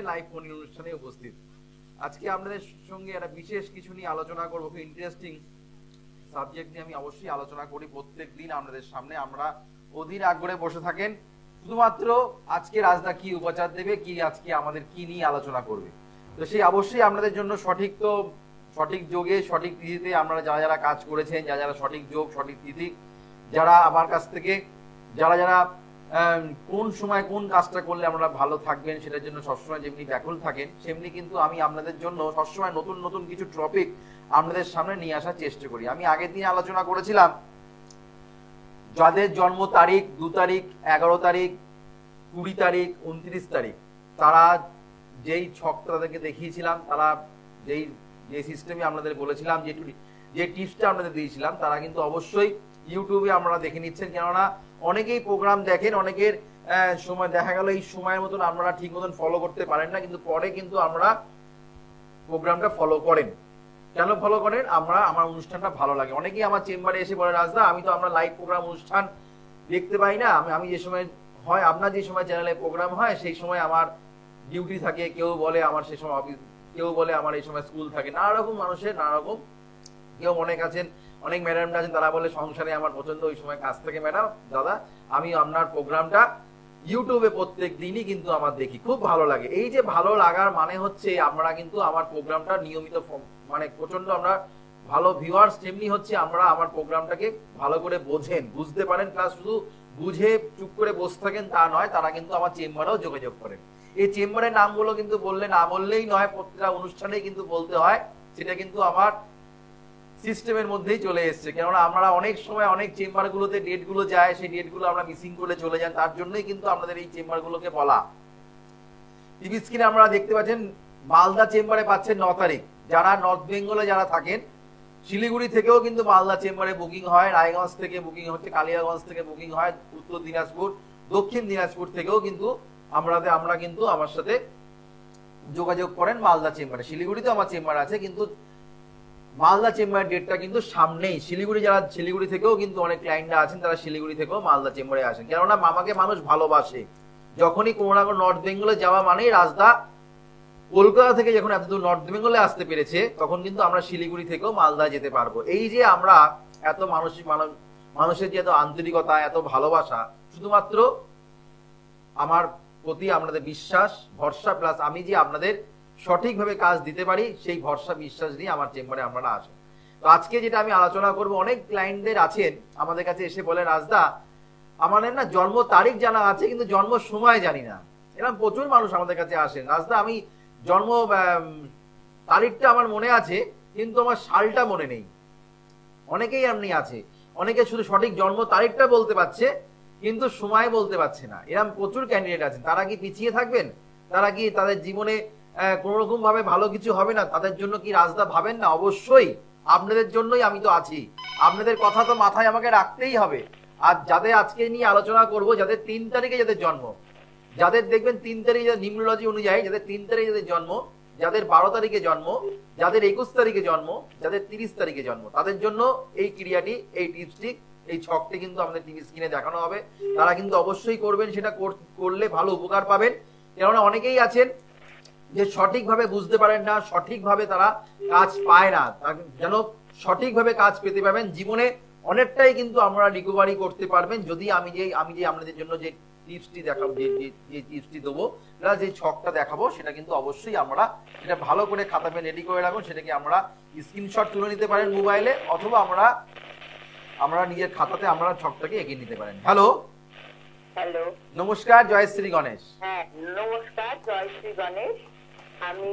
Live phone অনুষ্ঠানে উপস্থিত। আজকে আপনাদের সঙ্গে একটা বিশেষ কিছু নিয়ে আলোচনা করবো, খুব ইন্টারেস্টিং সাবজেক্ট নিয়ে আমি অবশ্যই আলোচনা করি প্রত্যেক দিন আপনাদের সামনে। আমরা অধীর আগ্রহে বসে থাকেন শুধুমাত্র আজকে রাজদা কি উপচার দেবে, কি আজকে আমাদের কি নিয়ে আলোচনা করবে। তো সেই অবশ্যই আপনাদের জন্য সঠিক যোগে সঠিক তিথিতে আমরা যারা যারা কাজ করেছেন, যারা যারা সঠিক যোগ সঠিক তিথি, যারা আমার কাছ থেকে যারা যারা কোন সময় কোন কাজটা করলে আমরা ভালো থাকবেন সেটার জন্য সবসময় যেমনি ব্যাকুল থাকেন, সেমনি কিন্তু আমি আপনাদের জন্য সবসময় নতুন নতুন কিছু টপিক আপনাদের সামনে নিয়ে আসার চেষ্টা করি। আমি আগের দিন আলোচনা করেছিলাম যাদের জন্ম তারিখ 2 তারিখ, 11 তারিখ, 20 তারিখ, 29 তারিখ, তারা যেই ছকটা তাদেরকে দেখিয়েছিলাম, তারা যে সিস্টেমে আপনাদের বলেছিলাম, যে টিপসটা আপনাদের দিয়েছিলাম, তারা কিন্তু অবশ্যই ইউটিউবে আপনারা দেখে নিচ্ছেন। কেননা অনেকেই প্রোগ্রাম দেখেন, অনেকের সময় দেখা গেল এই সময়ের মতন আপনারা ঠিক মতন ফলো করতে পারেন না, কিন্তু পরে কিন্তু আমরা প্রোগ্রামটা ফলো করেন। কেন ফলো করেন? আমার অনুষ্ঠানটা ভালো লাগে। অনেকেই আমার চেম্বারে এসে বলে, রাজদা আমি তো আপনার লাইভ প্রোগ্রাম অনুষ্ঠান দেখতে পাই না, আমি যে সময় হয় আপনার যে সময় চ্যানেলে প্রোগ্রাম হয় সেই সময় আমার ডিউটি থাকে, কেউ বলে আমার সেই সময় অফিস, কেউ বলে আমার এই সময় স্কুল থাকে, নানা রকম মানুষের নানা রকম। কেউ অনেক আছেন, অনেক ম্যাডামরা আছেন, তারা বলে সংসারে আমার প্রচন্ড ওই সময় কাজ থাকে। ম্যাডাম দাদা আমি আপনার প্রোগ্রামটা ইউটিউবে প্রত্যেক দিনই কিন্তু আমার দেখি, খুব ভালো লাগে। এই যে ভালো লাগার মানে হচ্ছে আমরা কিন্তু আমার প্রোগ্রামটা নিয়মিত মানে প্রচন্ড আমরা ভালো ভিউয়ার্স, যেমনি হচ্ছে আমরা আমার প্রোগ্রামটাকে ভালো করে বুঝতে পারেন, প্লাস শুধু বুঝে চুপ করে বসে থাকেন তা নয়, তারা কিন্তু আমার চেম্বারেও যোগাযোগ করেন। এই চেম্বারের নামগুলো কিন্তু না বললেই নয়, প্রত্যেকটা অনুষ্ঠানেই কিন্তু বলতে হয়। সেটা কিন্তু আমার সিস্টেমের মধ্যেই চলে এসছে। কেননা আমরা অনেক সময় অনেক চেম্বার গুলোতে ডেট গুলো যায়, সেই ডেট গুলো আমরা মিসিং করে চলে যান, তার জন্যই কিন্তু আপনাদের এই চেম্বার গুলোকে বলা। টিভি স্ক্রিনে আমরা দেখতে পাচ্ছেন মালদা চেম্বারে পাচ্ছেন 9 তারিখ। যারা নর্থ বেঙ্গলে যারা থাকেন, শিলিগুড়ি থেকেও কিন্তু মালদা চেম্বারে বুকিং হয়, রায়গঞ্জ থেকে বুকিং হচ্ছে, কালিয়াগঞ্জ থেকে বুকিং হয়, উত্তর দিনাজপুর, দক্ষিণ দিনাজপুর থেকেও কিন্তু আমরা কিন্তু আমার সাথে যোগাযোগ করেন মালদা চেম্বারে। শিলিগুড়িতে আমার চেম্বার আছে, কিন্তু মালদা চেম্বারের ডেটটা কিন্তু সামনেই। শিলিগুড়ি থেকেও কিন্তু অনেক ক্লায়েন্টরা আছেন, তারা শিলিগুড়ি থেকেও মালদা চেম্বারে আসেন। কেননা মামাকে মানুষ ভালোবাসে। যখনই কোনো না কোনো নর্থ বেঙ্গলে যাওয়া মানেই রাজদা কলকাতা থেকে যখন এতদূর নর্থ বেঙ্গলে আসতে পেরেছে, তখন কিন্তু আমরা শিলিগুড়ি থেকেও মালদা যেতে পারবো। এই যে আমরা এত মানুষের যে এত আন্তরিকতা, এত ভালোবাসা, শুধুমাত্র আমার প্রতি আপনাদের বিশ্বাস ভরসা, প্লাস আমি যে আপনাদের সঠিকভাবে কাজ দিতে পারি সেই ভরসা বিশ্বাস নিয়ে আমার চেম্বারে আপনারা আসেন। তো আজকে যেটা আমি আলোচনা করব, অনেক ক্লায়েন্টদের আছেন আমাদের কাছে এসে বলে, রাজদা আমাদের না জন্ম তারিখ জানা আছে কিন্তু জন্ম সময় জানি না। এরকম প্রচুর মানুষ আমাদের কাছে আসেন, রাজদা আমি জন্ম তারিখটা আমার মনে আছে কিন্তু আমার সালটা মনে নেই। অনেকেই এমনি আছে, অনেকে শুধু সঠিক জন্ম তারিখটা বলতে পারছে কিন্তু সময় বলতে পারছে না। এরকম প্রচুর ক্যান্ডিডেট আছেন। তারা কি পিছিয়ে থাকবেন? তারা কি তাদের জীবনে কোন রকম ভাবে ভালো কিছু হবে না? তাদের জন্য কি রাজদা ভাবেন না? অবশ্যই আপনাদের জন্যই আমি তো আছি। আপনাদের কথা তো মাথায় আমাকে রাখতেই হবে। আর যাদের আজকে নিয়ে আলোচনা করব, যাদের 3 তারিখে যাদের জন্ম, যাদের দেখবেন 3 তারিখে নিউমোলজি অনুযায়ী যাদের 3 তারিখে যাদের জন্ম, যাদের 12 তারিখে জন্ম, যাদের 21 তারিখে জন্ম, যাদের 30 তারিখে জন্ম, তাদের জন্য এই ক্রিয়াটি, এই টিপসটি, এই ছকটি কিন্তু আমাদের টিভি স্ক্রিনে দেখানো হবে। তারা কিন্তু অবশ্যই করবেন, সেটা করলে ভালো উপকার পাবেন। কেননা অনেকেই আছেন যে সঠিকভাবে বুঝতে পারেন না, সঠিকভাবে তারা কাজ পায় না। যেন সঠিকভাবে কাজ পেতে পারবেন জীবনে, অনেকটাই কিন্তু আমরা রিকভারি করতে পারবেন যদি আমি যে আপনাদের জন্য যে টিপসটি দেখাবো, যে টিপসটি দেবো, যে ছকটা দেখাবো, সেটা কিন্তু অবশ্যই আমরা এটা ভালো করে খাতা পেন রেডি করে রাখুন। সেটাকে আমরা স্ক্রিনশট তুলে নিতে পারেন মোবাইলে, অথবা আমরা নিজের খাতাতে আমরা ছকটাকে এগিয়ে নিতে পারেন। হ্যালো হ্যালো, নমস্কার, জয় শ্রী গণেশ। হ্যাঁ নমস্কার, জয় শ্রী গণেশ। আমি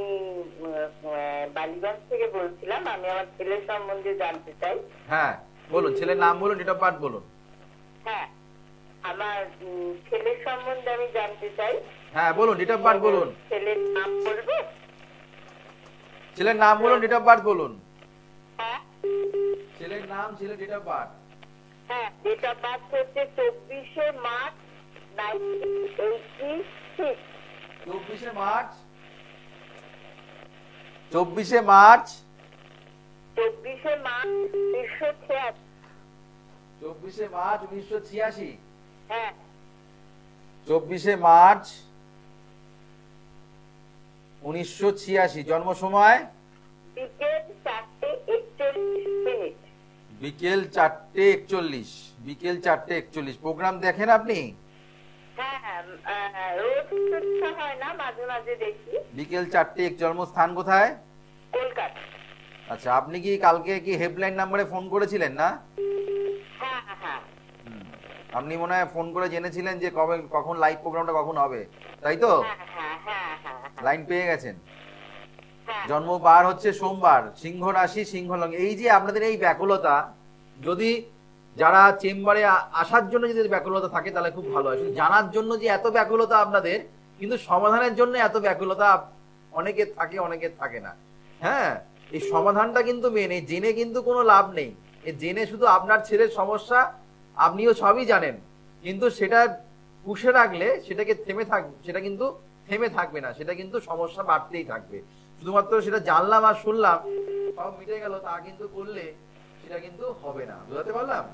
বালিগঞ্জ থেকে বলছিলাম। আমি আমার ছেলের সম্বন্ধে জানতে চাই। হ্যাঁ বলুন, ছেলের নাম বলুন, ডেট অফ বার্থ বলুন। হ্যাঁ, আমার ছেলের সম্বন্ধে আমি জানতে চাই। হ্যাঁ বলুন, ডেট অফ বার্থ বলুন। ছেলের নাম বলবো? ছেলের নাম বলুন, ডেট অফ বার্থ বলুন। হ্যাঁ, ছেলের নাম, ছেলের ডেট অফ বার্থ। হ্যাঁ, ডেট অফ বার্থ হচ্ছে 24শে মার্চ 1986। 24শে মার্চ 24শে মার্চ 1986। 24শে মার্চ 1986। হ্যাঁ, 24শে মার্চ 1986। জন্ম সময় বিকেল 4:41। বিকেল 4:41। বিকেল 4:41। প্রোগ্রাম দেখেন আপনি? হ্যাঁ, রোজ তো হয় না, মাঝে মাঝে দেখি। বিকেল 4:01। জন্মস্থান কোথায়? কলকাতা। আচ্ছা, আপনি কি কালকে কি হেল্পলাইন নাম্বারে ফোন করেছিলেন না? হ্যাঁ হ্যাঁ হুম। আপনি মনে হয় ফোন করে জেনেছিলেন যে কবে কখন লাইভ প্রোগ্রামটা কখন হবে, তাই তো? হ্যাঁ হ্যাঁ হ্যাঁ লাইন পেয়ে গেছেন। হ্যাঁ। জন্মবার হচ্ছে সোমবার, সিংহ রাশি, সিংহ লগ্ন। এই যে আপনাদের এই ব্যাকুলতা, যদি যারা চেম্বারে আসার জন্য যদি ব্যাকুলতা থাকে তাহলে খুব ভালো হয়। শুধু জানার জন্য যে এত ব্যাকুলতা আপনাদের, কিন্তু সমাধানের জন্য এত ব্যাকুলতা অনেকের থাকে, অনেকের থাকে না। হ্যাঁ, এই সমাধানটা কিন্তু মেন। এই জেনে কিন্তু কোনো লাভ নেই। এই জেনে শুধু আপনার ছেলের সমস্যা, আপনিও সবই জানেন, কিন্তু সেটা পুষে রাখলে সেটাকে সেটা কিন্তু থেমে থাকবে না, সেটা কিন্তু সমস্যা বাড়তেই থাকবে। শুধুমাত্র সেটা জানলাম আর শুনলাম সব মিটে গেল তা কিন্তু করলে সেটা কিন্তু হবে না। বুঝতে পারলাম?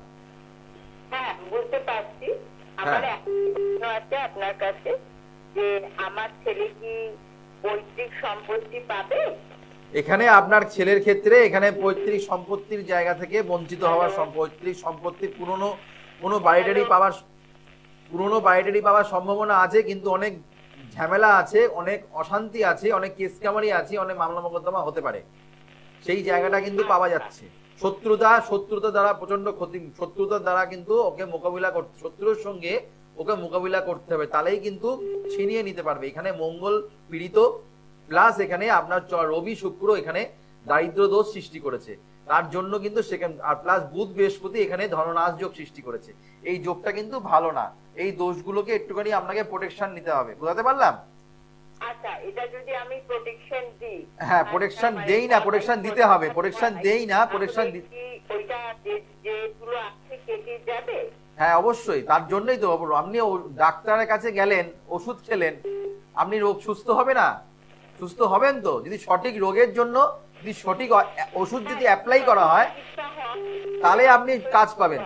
হ্যাঁ, বুঝতে পারছি। হ্যাঁ। আমার একটা প্রশ্ন আছে আপনার কাছে, যে আমার ছেলে কি পৈতৃক সম্পত্তি পাবে? এখানে আপনার ছেলের ক্ষেত্রে এখানে পৈতৃক সম্পত্তির জায়গা থেকে বঞ্চিত হওয়ার, পৈতৃক সম্পত্তির পুরনো বাড়িটারি পাওয়ার সম্ভাবনা আছে, কিন্তু অনেক ঝামেলা আছে, অনেক অশান্তি আছে, অনেক কেস কামারি আছে, অনেক মামলা মোকদ্দমা হতে পারে। সেই জায়গাটা কিন্তু পাওয়া যাচ্ছে। শত্রুতা দ্বারা প্রচন্ড ক্ষতি, শত্রুতার দ্বারা কিন্তু ওকে মোকাবিলা করতে, শত্রুর সঙ্গে ওকে মোকাবিলা করতে হবে, তাহলেই কিন্তু ছিনিয়ে নিতে পারবে। এখানে মঙ্গল পীড়িত, প্লাস এখানে আপনার রবি শুক্র এখানে দারিদ্র দোষ সৃষ্টি করেছে, তার জন্য কিন্তু সেখানে, আর প্লাস বুধ বৃহস্পতি এখানে ধননাশ যোগ সৃষ্টি করেছে। এই যোগটা কিন্তু ভালো না। এই দোষগুলোকে একটুখানি আপনাকে প্রোটেকশন নিতে হবে। বুঝতে পারলাম? আচ্ছা, এটা যদি আমি প্রোটেকশন দিই? হ্যাঁ, প্রোটেকশন দেই না, প্রোটেকশন দিতে হবে। প্রোটেকশন দেই না, প্রোটেকশন ওইটা যেগুলো আছে কেটে যাবে? হ্যাঁ অবশ্যই, তার জন্যই তো আপনি ডাক্তারের কাছে গেলেন, ওষুধ খেলেন, আপনি রোগ সুস্থ হবে না? সুস্থ হবেন তো যদি সঠিক রোগের জন্য যদি সঠিক ওষুধ যদি অ্যাপ্লাই করা হয়, তাহলে আপনি কাজ পাবেন।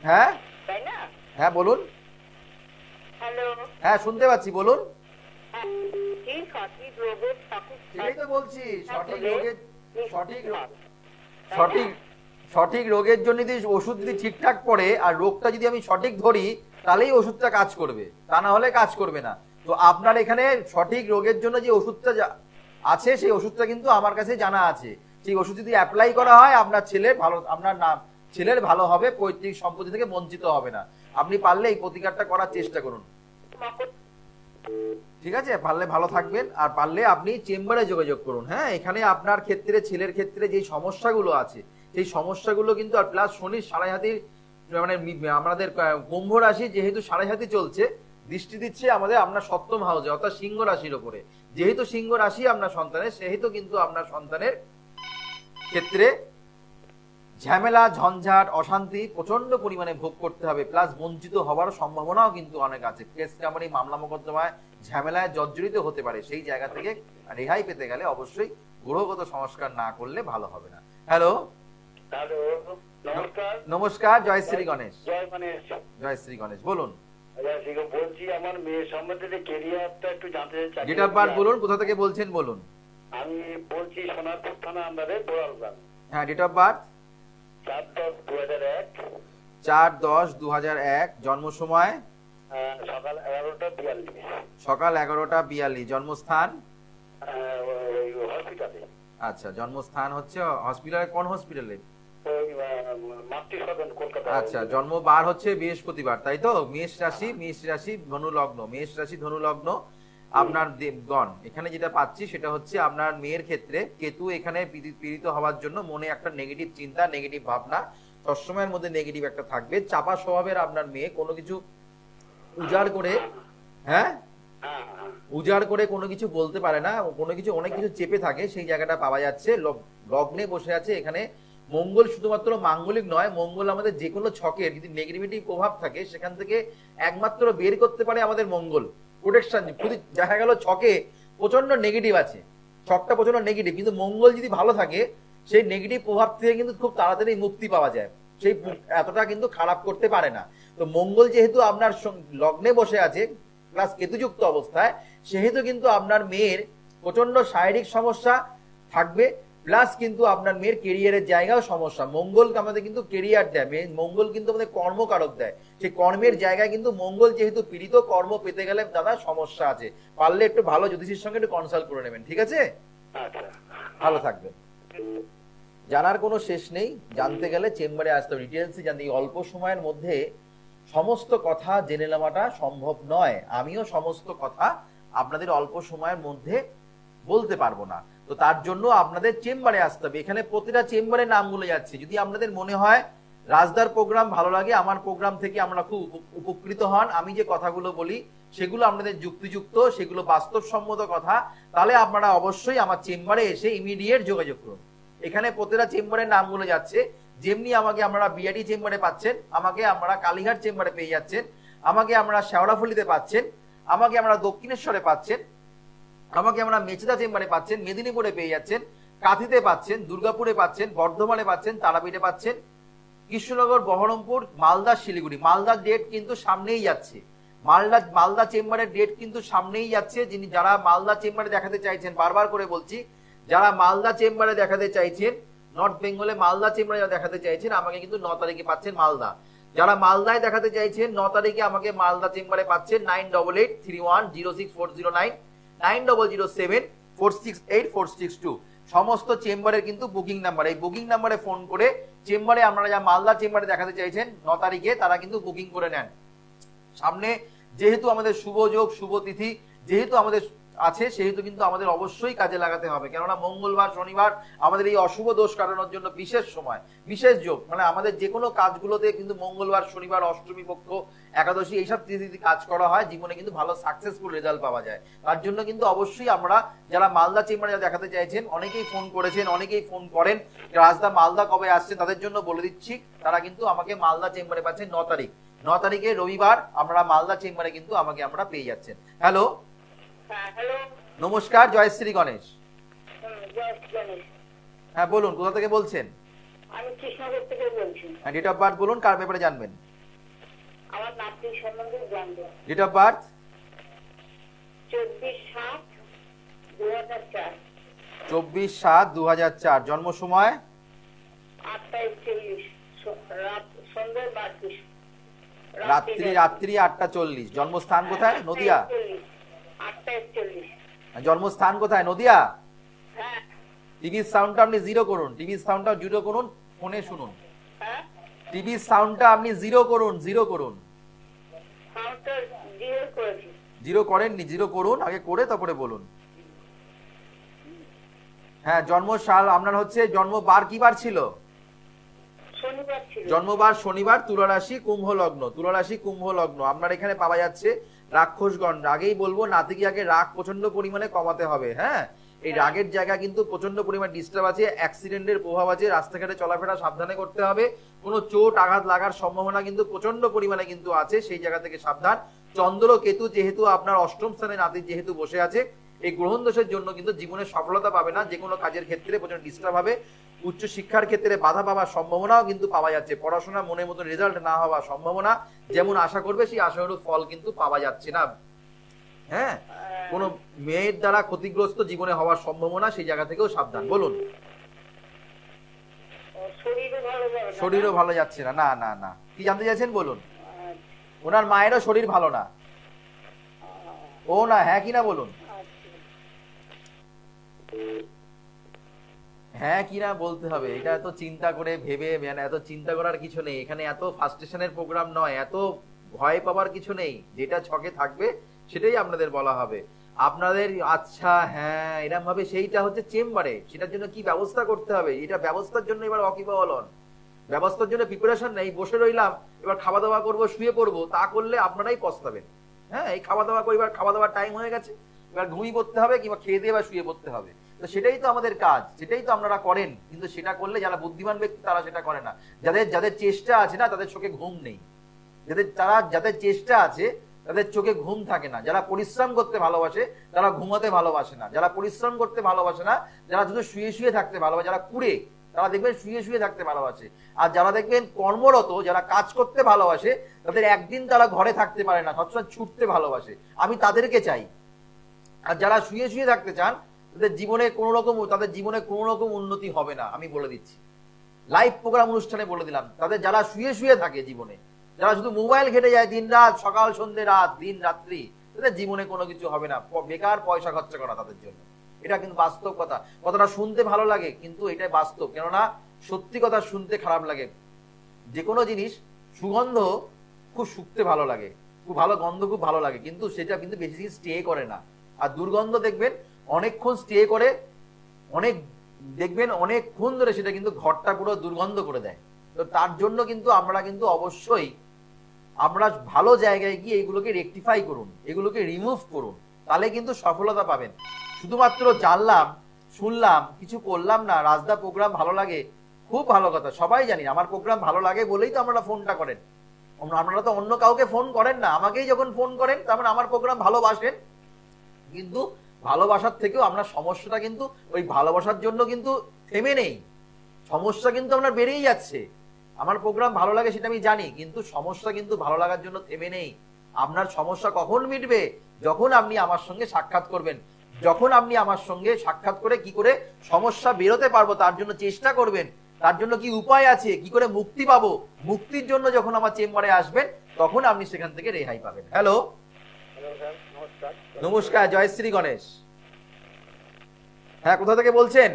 হ্যাঁ তাই না? হ্যাঁ বলুন। হ্যালো। হ্যাঁ শুনতে পাচ্ছি, বলুন। সঠিক রোগের সেটাই তো বলছি, সঠিক রোগের জন্য যদি ওষুধ যদি ঠিকঠাক পড়ে আর রোগটা যদি আমি সঠিক ধরি, তাহলেই ওষুধটা কাজ করবে, তা না হলে কাজ করবে না। তো আপনার এখানে সঠিক রোগের জন্য যে ওষুধটা আছে, সেই ওষুধটা কিন্তু আমার কাছে জানা আছে। সেই ওষুধ যদি অ্যাপ্লাই করা হয়, আপনার ছেলের ভালো হবে, পৈতৃক সম্পত্তি থেকে বঞ্চিত হবে না। আপনি পারলে এই প্রতিকারটা করার চেষ্টা করুন, ঠিক আছে? পারলে ভালো থাকবেন, আর পারলে আপনি চেম্বারে যোগাযোগ করুন। হ্যাঁ, এখানে আপনার ক্ষেত্রে, ছেলের ক্ষেত্রে যে সমস্যাগুলো আছে, সেই সমস্যাগুলো কিন্তু, আর প্লাস শনির সাড়ে হাতির, মানে আমাদের কুম্ভ রাশি যেহেতু সাড়ে হাতি চলছে, দৃষ্টি দিচ্ছে আপনার সপ্তম হাউসে, অর্থাৎ সিংহ রাশির উপরে। যেহেতু সিংহ রাশি আপনার সন্তানের, সেহেতু কিন্তু আপনার সন্তানের ক্ষেত্রে ঝামেলা, ঝঞ্ঝাট, অশান্তি প্রচন্ড পরিমাণে ভোগ করতে হবে, প্লাস বঞ্চিত হওয়ার সম্ভাবনাও কিন্তু অনেক আছে। কেস কামারি, মামলা মোকদ্দমায়, ঝামেলায় জর্জরিত হতে পারে। সেই জায়গা থেকে রেহাই পেতে গেলে অবশ্যই গ্রহগত সংস্কার না করলে ভালো হবে না। হ্যালো। হ্যালো, নমস্কার। নমস্কার, জয় শ্রী গণেশ। জয় গণেশ। জয় শ্রী গণেশ, বলুন। বলছি, আমার মেয়ের সম্বন্ধে কেরিয়ারটা একটু জানতে চাই। ডেট অফ বার্থ বলুন, কোথা থেকে বলছেন বলুন। আমি বলছি সোনারপুর থানা আন্ডারে বোরালগ্রাম। হ্যাঁ, ডেট অফ বার্থ 4/10/2001। 4/10/2001। জন্ম সময় সকাল 11:42। সকাল 11:42। জন্মস্থান হসপিটালে। আচ্ছা, জন্মস্থান হচ্ছে হসপিটালে। কোন হসপিটালে? মাতৃসদন, কলকাতা। আচ্ছা, জন্মবার হচ্ছে বৃহস্পতিবার, তাই তো? মেষ রাশি ধনু লগ্ন, মেষ রাশি ধনু লগ্ন। আপনার দেবগণ এখানে যেটা পাচ্ছি সেটা হচ্ছে আপনার মেয়ের ক্ষেত্রে কেতু এখানে পীড়িত হওয়ার জন্য মনে একটা নেগেটিভ চিন্তা, নেগেটিভ ভাবনা সবসময়ের মধ্যে নেগেটিভ একটা থাকবে। চাপা স্বভাবের আপনার মেয়ে, কোনো কিছু উজাড় করে, হ্যাঁ উজাড় করে কোনো কিছু বলতে পারে না, কোনো কিছু অনেক কিছু চেপে থাকে, সেই জায়গাটা পাওয়া যাচ্ছে। লগ্নে বসে আছে এখানে মঙ্গল। শুধুমাত্র মাঙ্গলিক নয়, মঙ্গল আমাদের যে কোনো ছকের যদি নেগেটিভিটি প্রভাব থাকে, সেখান থেকে একমাত্র বের করতে পারে আমাদের মঙ্গল। প্রোটেকশন যদি দেখা গেল ছকে প্রচন্ড নেগেটিভ আছে, ছকটা প্রচন্ড নেগেটিভ, কিন্তু মঙ্গল যদি ভালো থাকে, সেই নেগেটিভ প্রভাব থেকে কিন্তু খুব তাড়াতাড়ি মুক্তি পাওয়া যায়, সেই এতটা কিন্তু খারাপ করতে পারে না। তো মঙ্গল যেহেতু আপনার লগ্নে বসে আছে প্লাস কেতুযুক্ত অবস্থায়, সেহেতু কিন্তু আপনার মেয়ের প্রচন্ড শারীরিক সমস্যা থাকবে, প্লাস কিন্তু আপনার মেয়ের কেরিয়ারের জায়গাও সমস্যা। মঙ্গল আমাদের কিন্তু কেরিয়ার দেয়, মঙ্গল কিন্তু আমাদের কর্মকারক দেয়, সেই কর্মের জায়গায় কিন্তু মঙ্গল যেহেতু পীড়িত, কর্ম পেতে গেলে দাদা সমস্যা আছে। পারলে একটু ভালো জ্যোতিষীর সঙ্গে একটু কনসাল্ট করে নেবেন, ঠিক আছে? আচ্ছা, ভালো থাকবেন। জানার কোনো শেষ নেই, জানতে গেলে চেম্বারে আসতে হবে, ডিটেলসে জানতে। এই অল্প সময়ের মধ্যে সমস্ত কথা জেনে নেওয়াটা সম্ভব নয়, আমিও সমস্ত কথা আপনাদের অল্প সময়ের মধ্যে বলতে পারবো না। তো তার জন্য আপনাদের চেম্বারে আসতে হবে। এখানে প্রতিটা চেম্বারে নামগুলো যাচ্ছে। যদি আপনাদের মনে হয় রাজদার প্রোগ্রাম ভালো লাগে, আমার প্রোগ্রাম থেকে আমরা খুব উপকৃত হন, আমি যে কথাগুলো বলি সেগুলো আপনাদের যুক্তিযুক্ত, সেগুলো বাস্তবসম্মত কথা, তাহলে আপনারা অবশ্যই আমার চেম্বারে এসে ইমিডিয়েট যোগাযোগ করুন। এখানে প্রতিটা চেম্বারের নামগুলো যাচ্ছে। যেমনি আমাকে আপনারা বিআরটি চেম্বারে পাচ্ছেন, আমাকে আপনারা কালীঘাট চেম্বারে পেয়ে যাচ্ছেন, আমাকে আমরা শেওড়াফুলিতে পাচ্ছেন, আমাকে আমরা দক্ষিণেশ্বরে পাচ্ছেন, আমাকে আমরা মেচেদা চেম্বারে পাচ্ছেন, মেদিনীপুরে পেয়ে যাচ্ছেন, কাঁথিতে পাচ্ছেন, দুর্গাপুরে পাচ্ছেন, বর্ধমানে পাচ্ছেন, তারাপীঠে পাচ্ছেন, কৃষ্ণনগর, বহরমপুর, মালদা, শিলিগুড়ি। মালদার ডেট কিন্তু সামনেই যাচ্ছে, মালদা চেম্বারের ডেট কিন্তু সামনেই যাচ্ছে। যারা মালদা চেম্বারে দেখাতে চাইছেন, বারবার করে বলছি, যারা মালদা চেম্বারে দেখাতে চাইছেন, নর্থ বেঙ্গলে মালদা চেম্বারে যারা দেখাতে চাইছেন, আমাকে কিন্তু 9 তারিখে পাচ্ছেন মালদা। যারা মালদায় দেখাতে চাইছেন 9 তারিখে আমাকে মালদা চেম্বারে পাচ্ছেন 9883106409, 9007468462। সমস্ত চেম্বারের কিন্তু বুকিং নাম্বার, এই বুকিং নাম্বারে ফোন করে চেম্বারে আপনারা যা মালদা চেম্বারে দেখাতে চাইছেন 9 তারিখে, তারা কিন্তু বুকিং করে নেন। সামনে যেহেতু আমাদের শুভ যোগ, শুভ তিথি যেহেতু আমাদের আছে, সেহেতু কিন্তু আমাদের অবশ্যই কাজে লাগাতে হবে। কেননা মঙ্গলবার, শনিবার আমাদের এই অশুভ দোষ কাটানোর জন্য বিশেষ সময়, বিশেষ যোগ। মানে আমাদের যে কোনো কাজগুলোতে কিন্তু মঙ্গলবার, শনিবার, অষ্টমী পক্ষ, একাদশী এইসব তিথিতে কাজ করা হয়, জীবনে কিন্তু ভালো সাকসেসফুল রেজাল্ট পাওয়া যায়। তার জন্য কিন্তু অবশ্যই আমরা যারা মালদা চেম্বারে দেখাতে চাইছেন, অনেকেই ফোন করেছেন, অনেকেই ফোন করেন, রাজদা মালদা কবে আসছে তাদের জন্য বলে দিচ্ছি, তারা কিন্তু আমাকে মালদা চেম্বারে পাচ্ছেন 9 তারিখ। 9 তারিখে রবিবার আমরা মালদা চেম্বারে কিন্তু আমাকে আমরা পেয়ে যাচ্ছেন। হ্যালো, হ্যালো, নমস্কার, জয়শ্রী গণেশ। গণেশ, হ্যাঁ বলুন, কোথা থেকে বলছেন? আমি কৃষ্ণনগর থেকে বলছি। ডেট অফ বার্থ বলুন, কার ব্যাপারে জানবেন? আমার নাতির সম্বন্ধে জানবো। Date of birth 24/7/2004, 24/7/2004। জন্ম সময় 8:40, সন্ধ্যে 12, রাত্রি 8:40। জন্মস্থান কোথায়? নদিয়া। 8:40। জন্মস্থান কোথায়? নদিয়া। হ্যাঁ টিভির সাউন্ডটা আপনি জিরো করুন, টিভির সাউন্ডটা জিরো করুন, ফোনে শুনুন। হ্যাঁ, টিভির সাউন্ডটা আপনি জিরো করুন, জিরো করুন। সাউন্ডটা জিরো করেছি। জিরো করেননি? জিরো করুন, আগে করে তারপরে বলুন। হ্যাঁ, জন্মসাল আপনার হচ্ছে, জন্মবার কি বার ছিল? শনিবার ছিল। জন্মবার শনিবার, তুলা রাশি, কুম্ভ লগ্ন। তুলা রাশি, কুম্ভ লগ্ন আপনার এখানে পাওয়া যাচ্ছে। রাক্ষসগণ, আগেই বলবো নাতিকে আগে রাগ প্রচন্ড পরিমাণে কমাতে হবে। হ্যাঁ, এই রাগের জায়গা কিন্তু প্রচন্ড পরিমাণে ডিস্টার্ব আছে, অ্যাক্সিডেন্টের প্রভাব আছে, রাস্তাঘাটে চলাফেরা সাবধানে করতে হবে। কোনো চোট আঘাত লাগার সম্ভাবনা কিন্তু প্রচন্ড পরিমাণে কিন্তু আছে, সেই জায়গা থেকে সাবধান। চন্দ্র কেতু যেহেতু আপনার অষ্টম স্থানে নাতি যেহেতু বসে আছে, এই গ্রহণ দোষের জন্য কিন্তু জীবনে সফলতা পাবে না, যে কোনো কাজের ক্ষেত্রে প্রচন্ড ডিস্টার্ব হবে। উচ্চ শিক্ষার ক্ষেত্রে বাধা পাওয়ার সম্ভাবনাও কিন্তু পাওয়া যাচ্ছে, পড়াশোনা মনের মতো রেজাল্ট না হওয়ার সম্ভাবনা, যেমন আশা করবে সেই আশানুরূপ ফল কিন্তু পাওয়া যাচ্ছে না। হ্যাঁ, কোন মেয়ের দ্বারা ক্ষতিগ্রস্ত জীবনে হওয়ার সম্ভাবনা, সেই জায়গা থেকেও সাবধান। বলুন। শরীরও ভালো যাচ্ছে না? না না না, কি জানতে চাইছেন বলুন। ওনার মায়েরও শরীর ভালো না। ও না, হ্যাঁ কি না বলুন। হ্যাঁ কি না বলতে হবে, এটা এত চিন্তা করে ভেবে, মানে এত চিন্তা করার কিছু নেই এখানে, এত ফার্স্টেশনের প্রোগ্রাম নয়, এত ভয় পাওয়ার কিছু নেই। যেটা ছকে থাকবে সেটাই আপনাদের বলা হবে। আপনাদের আচ্ছা হ্যাঁ এরকম ভাবে, সেইটা হচ্ছে চেম্বারে, সেটার জন্য কি ব্যবস্থা করতে হবে, এটা ব্যবস্থার জন্য এবার ওয়াকিবহাল। ব্যবস্থার জন্য প্রিপারেশন নেই, বসে রইলাম, এবার খাওয়া দাওয়া করবো, শুয়ে পড়বো, তা করলে আপনারাই পস্তাবেন। হ্যাঁ, এই খাওয়া দাওয়া করে এবার খাওয়া দাওয়ার টাইম হয়ে গেছে, এবার ঘুমিয়ে পড়তে হবে, কিংবা খেয়ে দিয়ে এবার শুয়ে পড়তে হবে। তো সেটাই তো আমাদের কাজ, সেটাই তো আপনারা করেন, কিন্তু সেটা করলে যারা বুদ্ধিমান ব্যক্তি তারা সেটা করে না। যাদের চেষ্টা আছে না, তাদের চোখে ঘুম নেই। যাদের চেষ্টা আছে তাদের চোখে ঘুম থাকে না। যারা পরিশ্রম করতে ভালোবাসে তারা ঘুমাতে ভালোবাসে না। যারা পরিশ্রম করতে ভালোবাসে না, যারা শুধু শুয়ে শুয়ে থাকতে ভালোবাসে, যারা কুড়ে, তারা দেখবেন শুয়ে শুয়ে থাকতে ভালোবাসে। আর যারা দেখবেন কর্মরত, যারা কাজ করতে ভালোবাসে, তাদের একদিন তারা ঘরে থাকতে পারে না, সবসময় ছুটতে ভালোবাসে। আমি তাদেরকে চাই, আর যারা শুয়ে শুয়ে থাকতে চান তাদের জীবনে কোনো রকম উন্নতি হবে না, আমি বলে দিচ্ছি। লাইভ প্রোগ্রাম অনুষ্ঠানে বলে দিলাম, তাদের যারা শুয়ে শুয়ে থাকে জীবনে, যারা শুধু মোবাইল ঘেটে যায় দিন রাত, সকাল সন্ধ্যে রাত দিন রাত্রি, তাদের জীবনে কোনো কিছু হবে না, বেকার পয়সা খরচা করা তাদের জন্য। এটা কিন্তু বাস্তব কথা। কথাটা শুনতে ভালো লাগে কিন্তু এটাই বাস্তব, কেননা সত্যি কথা শুনতে খারাপ লাগে। যে কোনো জিনিস সুগন্ধ খুব শুকতে ভালো লাগে, খুব ভালো গন্ধ খুব ভালো লাগে, কিন্তু সেটা কিন্তু বেশি দিন স্টে করে না। আর দুর্গন্ধ দেখবেন অনেকক্ষণ স্টে করে, অনেকক্ষণ ধরে সেটা কিন্তু ঘরটা পুরো দুর্গন্ধ করে দেয়। তো তার জন্য কিন্তু আমরা কিন্তু অবশ্যই আমরা ভালো জায়গায় গিয়ে এগুলোকে রেকটিফাই করুন, এগুলোকে রিমুভ করুন, তাহলে কিন্তু সফলতা পাবেন। শুধুমাত্র জানলাম, শুনলাম, কিছু করলাম না, রাজদা প্রোগ্রাম ভালো লাগে, খুব ভালো কথা, সবাই জানি আমার প্রোগ্রাম ভালো লাগে বলেই তো আপনারা ফোনটা করেন। আপনারা তো অন্য কাউকে ফোন করেন না, আমাকেই যখন ফোন করেন তার মানে আমার প্রোগ্রাম ভালোবাসেন। কিন্তু ভালোবাসার থেকেও আমরা সমস্যাটা কিন্তু ওই ভালোবাসার জন্য কিন্তু থেমে নেই, সমস্যা কিন্তু আপনার বেড়েই যাচ্ছে। আমার প্রোগ্রাম ভালো লাগে সেটা আমি জানি, কিন্তু সমস্যা কিন্তু ভালো লাগার জন্য থেমে নেই। আপনার সমস্যা কখন মিটবে? যখন আপনি আমার সঙ্গে সাক্ষাৎ করবেন, যখন আপনি আমার সঙ্গে সাক্ষাৎ করে কি করে সমস্যা বেরোতে পারবো তার জন্য চেষ্টা করবেন, তার জন্য কি উপায় আছে, কি করে মুক্তি পাবো, মুক্তির জন্য যখন আমার চেম্বারে আসবেন তখন আপনি সেখান থেকে রেহাই পাবেন। হ্যালো, নমস্কার, জয় শ্রী গণেশ। হ্যাঁ, কোথা থেকে বলছেন?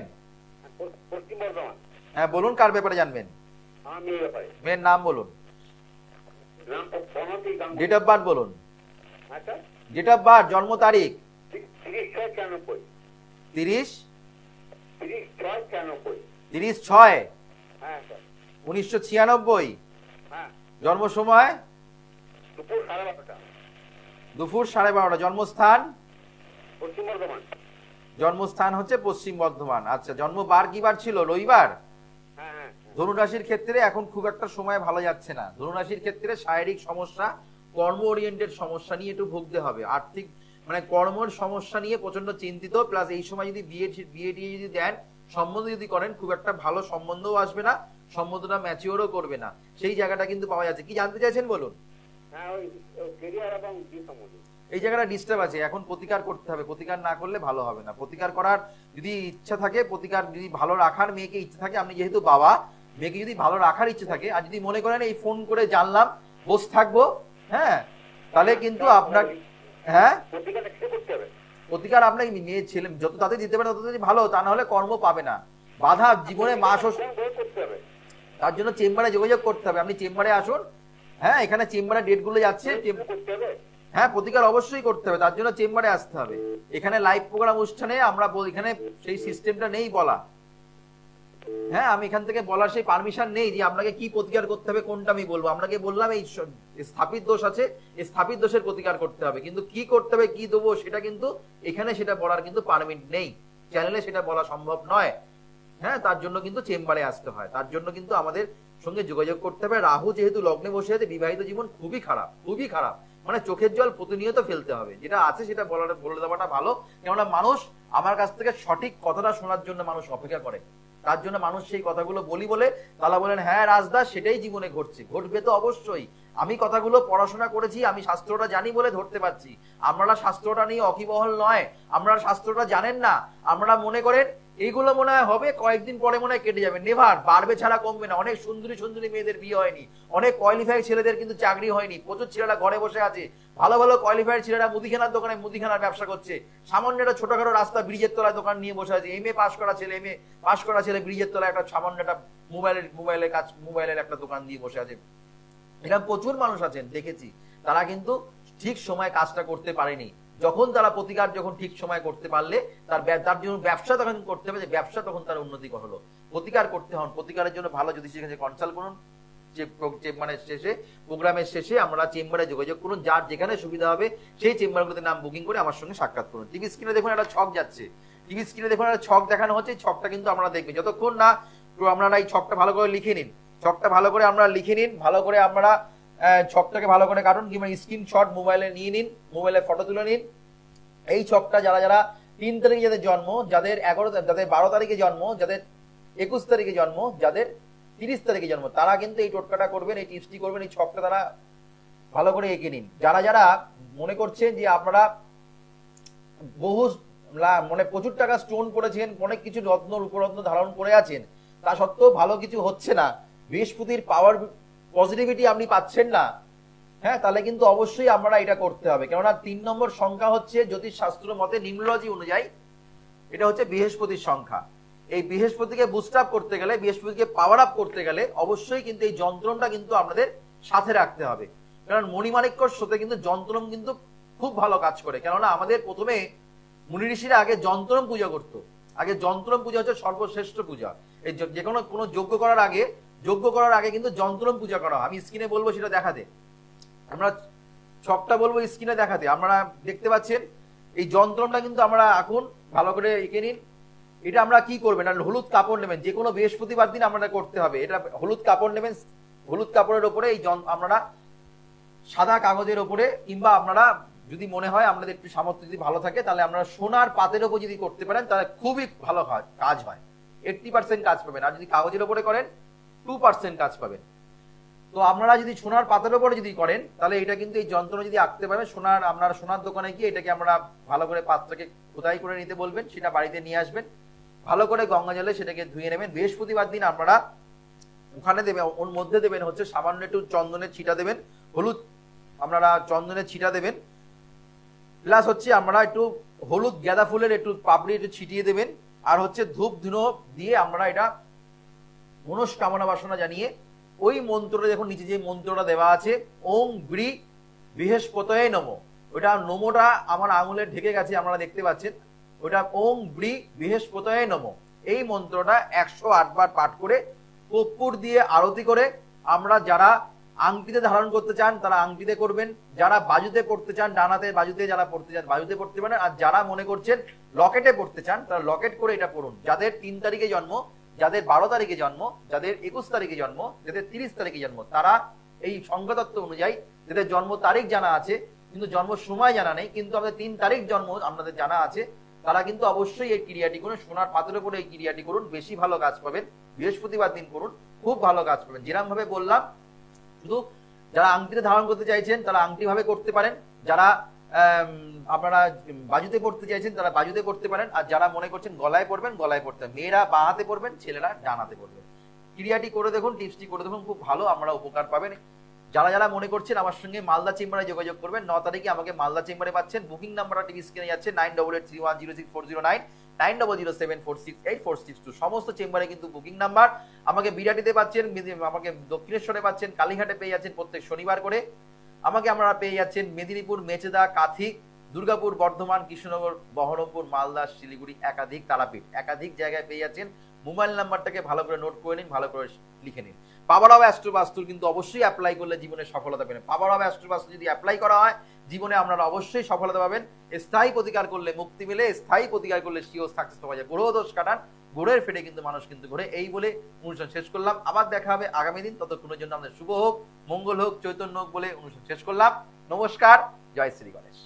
পশ্চিম বর্ধমান। হ্যাঁ বলুন, কার ব্যাপারে জানবেন? মেয়ের নাম বলুন, ডেট অফ বার্থ বলুন, ডেট অফ বার্থ, জন্ম তারিখ। 30/6/1996, জন্ম সময় দুপুর 12:30। জন্মস্থান? জন্মস্থান হচ্ছে পশ্চিম বর্ধমান। আচ্ছা, জন্ম বার কি বার ছিল? রবিবার। ধনু রাশির ক্ষেত্রে এখন খুব একটা সময় ভালো যাচ্ছে না। ধনু রাশির ক্ষেত্রে শারীরিক সমস্যা, কর্ম ওরিয়েন্টেড সমস্যা নিয়ে একটু ভুগতে হবে। আর্থিক মানে কর্মের সমস্যা নিয়ে প্রচন্ড চিন্তিত, প্লাস এই সময় যদি বিয়ে যদি দেন, সম্বন্ধ যদি করেন, খুব একটা ভালো সম্বন্ধও আসবে না, সম্বন্ধটা ম্যাচিওরও করবে না, সেই জায়গাটা কিন্তু পাওয়া যাচ্ছে। কি জানতে চাইছেন বলুন? এই জায়গাটা ডিস্টার্ব আছে, এখন প্রতিকার করতে হবে, প্রতিকার না করলে ভালো হবে না। প্রতিকার করার যদি ইচ্ছা থাকে, প্রতিকার যদি ভালো রাখার মেয়েকে ইচ্ছা থাকে, আপনি যেহেতু বাবা, মেয়েকে যদি ভালো রাখার ইচ্ছে থাকে, আর যদি মনে করেন এই ফোন করে জানলাম বসে থাকবো, হ্যাঁ, তাহলে কিন্তু আপনার হ্যাঁ প্রতিকার আপনাকে মেয়ে ছেলে যত তাদের দিতে পারে তত ভালো, তা না হলে কর্ম পাবে না, বাধা জীবনে মাস। তার জন্য চেম্বারে যোগাযোগ করতে হবে, আপনি চেম্বারে আসুন। হ্যাঁ, এখানে চেম্বারে ডেট গুলো যাচ্ছে। হ্যাঁ, প্রতিকার অবশ্যই করতে হবে, তার জন্য চেম্বারে আসতে হবে। এখানে লাইভ প্রোগ্রাম অনুষ্ঠানে আমরা এখানে সেই সিস্টেমটা নেই বলা। হ্যাঁ, আমি এখান থেকে বলার সেই পারমিশন নেই যে আপনাকে কি প্রতিকার করতে হবে, কোনটা আমি বলবো। আপনাকে বললাম এই স্থাপিত দোষ আছে, এই স্থাপিত দোষের প্রতিকার করতে হবে, কিন্তু কি করতে হবে, কি দেবো, সেটা কিন্তু এখানে সেটা বলার কিন্তু পারমিট নেই, চ্যানেলে সেটা বলা সম্ভব নয়। হ্যাঁ, তার জন্য কিন্তু চেম্বারে আসতে হয়, তার জন্য কিন্তু আমাদের সঙ্গে যোগাযোগ করতে হবে। রাহু যেহেতু লগ্নে বসে আছে, বিবাহিত জীবন খুবই খারাপ, খুবই খারাপ, মানে চোখের জল প্রতিনিয়ত ফেলতে হবে। যেটা আছে সেটা বলে দেওয়াটা ভালো, কেননা মানুষ আমার কাছ থেকে সঠিক কথাটা শোনার জন্য মানুষ অপেক্ষা করে। তার জন্য মানুষ সেই কথাগুলো বলি বলে তারা বলেন হ্যাঁ রাজদাস সেটাই জীবনে ঘটছে, ঘটবে তো অবশ্যই। আমি কথাগুলো পড়াশোনা করেছি, আমি শাস্ত্রটা জানি বলে ধরতে পারছি। আপনারা শাস্ত্রটা নিয়ে অকিবহল নয়, আপনারা শাস্ত্রটা জানেন না, আপনারা মনে করেন এইগুলো মনে হয় হবে, কয়েকদিন পরে মনে হয় কেটে যাবে। নেভার, বাড়বে ছাড়া কমবে না। অনেক সুন্দরী সুন্দরী মেয়েদের বিয়ে হয়নি, অনেক কোয়ালিফাইড ছেলেদের কিন্তু চাকরি হয়নি, প্রচুর ছেলেরা ঘরে বসে আছে। ভালো ভালো কোয়ালিফাইড ছেলেরা মুদিখানার দোকানে মুদিখানার ব্যবসা করছে, সামান্য একটা ছোটখাটো রাস্তা ব্রিজের তলায় দোকান নিয়ে বসে আছে। এমএ পাস করা ছেলে ব্রিজের তলায় একটা সামান্য একটা মোবাইলের একটা দোকান দিয়ে বসে আছে। এরকম প্রচুর মানুষ আছেন দেখেছি, তারা কিন্তু ঠিক সময় কাজটা করতে পারেনি। যখন তারা প্রতিকার যখন ঠিক সময় করতে পারলে তার জন্য ব্যবসা তখন করতে হবে, যে ব্যবসা তখন তার উন্নতি হলো। প্রতিকার করতে হন, প্রতিকারের জন্য ভালো জ্যোতিষীর কাছে কনসাল্ট করুন। মানে শেষে প্রোগ্রামের শেষে আমরা চেম্বারে যোগাযোগ করুন, যার যেখানে সুবিধা হবে সেই চেম্বারগুলোতে নাম বুকিং করে আমার সঙ্গে সাক্ষাৎ করুন। টিভি স্ক্রিনে দেখুন একটা ছক যাচ্ছে, টিভি স্ক্রিনে দেখুন একটা ছক দেখানো হচ্ছে, ছকটা কিন্তু আপনারা দেখবেন। যতক্ষণ না আপনারা এই ছকটা ভালো করে লিখে নিন, ছকটা ভালো করে আমরা লিখে নিন, ভালো করে আপনারা ছকটাকে ভালো করে কাটুন, কিংবা স্ক্রিনশট মোবাইলে নিয়ে নিন, মোবাইলে ফটো তুলে নিন। এই ছকটা যারা যারা 3 তারিখে যাদের জন্ম, যাদের 12 তারিখে জন্ম, যাদের 21 তারিখে জন্ম, যাদের 30 তারিখে জন্ম, তারা কিন্তু এই টোটকাটা করবেন, এই টিপসটি করবেন, এই ছকটা তারা ভালো করে এঁকে নিন। যারা যারা মনে করছেন যে আপনারা বহু মানে প্রচুর টাকা স্টোন করেছেন, অনেক কিছু রত্ন রূপরত্ন ধারণ করে আছেন, তা সত্ত্বেও ভালো কিছু হচ্ছে না, বৃহস্পতির পাওয়ার পজিটিভিটি আপনি পাচ্ছেন না, হ্যাঁ, তাহলে কিন্তু অবশ্যই আমরা এটা করতে হবে। কেননা 3 নম্বর সংখ্যা হচ্ছে জ্যোতিষ শাস্ত্র মতে নিউমোলজি অনুযায়ী এটা হচ্ছে বৃহস্পতির সংখ্যা। এই বৃহস্পতিকে বুস্ট আপ করতে গেলে, বৃহস্পতিকে পাওয়ার আপ করতে গেলে অবশ্যই কিন্তু এই যন্ত্রণটা কিন্তু আমাদের সাথে রাখতে হবে। কারণ মণিমাণিক্যর সাথে কিন্তু যন্ত্রম কিন্তু খুব ভালো কাজ করে। কেননা আমাদের প্রথমে মুনি ঋষিরা আগে যন্ত্রম পূজা করতো। আগে যন্ত্রম পূজা হচ্ছে সর্বশ্রেষ্ঠ পূজা। এই যে কোনো যজ্ঞ করার আগে কিন্তু যন্ত্রম পূজা করা হয়। আমি স্ক্রিনে বলবো সেটা দেখাতে, আমরা সবটা বলবো স্ক্রিনে দেখাতে। আপনারা দেখতে পাচ্ছেন এই যন্ত্রমটা কিন্তু আমরা এখন ভালো করে এঁকে নিন। এটা আমরা কি করবেন, আর হলুদ কাপড় নেবেন, যে কোনো বৃহস্পতিবার দিন আমরা করতে হবে। এটা হলুদ কাপড় নেবেন, হলুদ কাপড়ের উপরে এই আপনারা সাদা কাগজের উপরে, কিংবা আপনারা যদি মনে হয় আপনাদের একটু সামর্থ্য যদি ভালো থাকে তাহলে আপনারা সোনার পাতের উপর যদি করতে পারেন তাহলে খুবই ভালো কাজ হয়, 80% কাজ পাবেন। আর যদি কাগজের উপরে করেন 2% কাজ পাবেন। তো আপনারা যদি সোনার পাতের উপরে যদি করেন তাহলে এটা কিন্তু এই যন্ত্র যদি আঁকতে পারবেন, আপনারা সোনার দোকানে গিয়ে এটাকে আমরা ভালো করে পাত্রকে খোদাই করে নিতে বলবেন, সেটা বাড়িতে নিয়ে আসবেন, ভালো করে গঙ্গা জলে সেটাকে ধুয়ে নেবেন। বৃহস্পতিবার দিন আপনারা ওখানে দেবেন, ওর মধ্যে দেবেন হচ্ছে সামান্য একটু চন্দনের ছিটা দেবেন, হলুদ আপনারা চন্দনের ছিটা দেবেন, প্লাস হচ্ছে আমরা একটু হলুদ গাঁদা ফুলের একটু পাপড়ি একটু ছিটিয়ে দেবেন, আর হচ্ছে ধূপ ধুনো দিয়ে আমরা এটা মনস্কামনা বাসনা জানিয়ে ওই মন্ত্রটা, দেখুন নিচে যে মন্ত্রটা দেওয়া আছে ওং ব্রি বৃহস্পতয়ে নমঃ, ওটা নমোটা আমার আঙুলে ঢেকে গেছে আপনারা দেখতে পাচ্ছেন, ওটা ওং ব্রি বৃহস্পতয়ে নমঃ, এই মন্ত্রটা 108 বার পাঠ করে কর্পূর দিয়ে আরতি করে আমরা যারা আংটিতে ধারণ করতে চান তারা আংটিতে করবেন, যারা বাজুতে পড়তে চান ডানাতে বাজুতে যারা পড়তে চান বাজুতে পড়তে পারেন, আর যারা মনে করছেন লকেটে পড়তে চান তারা লকেট করে এটা পড়ুন। যাদের 3 তারিখে জন্ম, যাদের 12 তারিখে জন্ম, যাদের 21 তারিখে জন্ম, যাদের 30 তারিখে জন্ম, তারা এই সংখ্যাতত্ত্ব অনুযায়ী যাদের জন্ম তারিখ জানা আছে কিন্তু জন্ম সময় জানা নেই, কিন্তু আমাদের 3 তারিখ জন্ম আপনাদের জানা আছে, তারা কিন্তু অবশ্যই এই ক্রিয়াটি করুন, সোনার পাথরের উপরে এই ক্রিয়াটি করুন, বেশি ভালো কাজ পাবেন। বৃহস্পতিবার দিন করুন, খুব ভালো কাজ পাবেন। যেরকম ভাবে বললাম, শুধু যারা আংটিতে ধারণ করতে চাইছেন তারা আংটি ভাবে করতে পারেন, যারা আপনারা বাজুতে পড়তে চাইছেন তারা বাজুতে করতে পারেন, আর যারা মনে করছেন গলায় পড়বেন গলায় পড়তে, মেয়েরা বাঁ হাতে পড়বেন, ছেলেরা ডান হাতে পড়বেন। ক্রিয়াটি করে দেখুন, টিপসটি করে দেখুন, খুব ভালো আমরা উপকার পাবেন। যারা যারা মনে করছেন আমার সঙ্গে মালদা চেম্বারে যোগাযোগ করবেন, 9 তারিখে আমাকে মালদা চেম্বারে পাচ্ছেন। বুকিং নাম্বারটা টিভি স্ক্রিনে যাচ্ছে 9883106409, 9007468462, সমস্ত চেম্বারে কিন্তু বুকিং নাম্বার। আমাকে বিরাটিতে পাচ্ছেন, আমাকে দক্ষিণেশ্বরে পাচ্ছেন, কালীঘাটে পেয়ে যাচ্ছেন প্রত্যেক শনিবার করে, আমাকে আপনারা পেয়ে যাচ্ছেন মেদিনীপুর, মেচেদা, কাথিক, দুর্গাপুর, বর্ধমান, কৃষ্ণনগর, বহরমপুর, মালদা, শিলিগুড়ি, একাধিক তারাপীঠ, একাধিক জায়গায় পেয়ে যাচ্ছেন। মোবাইল নাম্বারটাকে ভালো করে নোট করে নিন, ভালো করে লিখে নিন। পাওয়ার অফ অ্যাস্ট্রো বাস্তুর কিন্তু অবশ্যই অ্যাপ্লাই করলে জীবনে সফলতা পাবেন। পাওয়ার অফ অ্যাস্ট্রো বাস্তু যদি অ্যাপ্লাই করা হয় জীবনে আপনারা অবশ্যই সফলতা পাবেন। স্থায়ী প্রতিকার করলে মুক্তি মেলে, স্থায়ী প্রতিকার করলে সিও সাকসেস পাওয়া যায়। গ্রহ দোষ কাটান, গ্রহের ফেটে কিন্তু মানুষ কিন্তু ঘোরে। এই বলে অনুষ্ঠান শেষ করলাম, আবার দেখা হবে আগামী দিন। ততক্ষণের জন্য আমাদের শুভ হোক, মঙ্গল হোক, চৈতন্য হোক বলে অনুষ্ঠান শেষ করলাম। নমস্কার, জয় শ্রী গণেশ।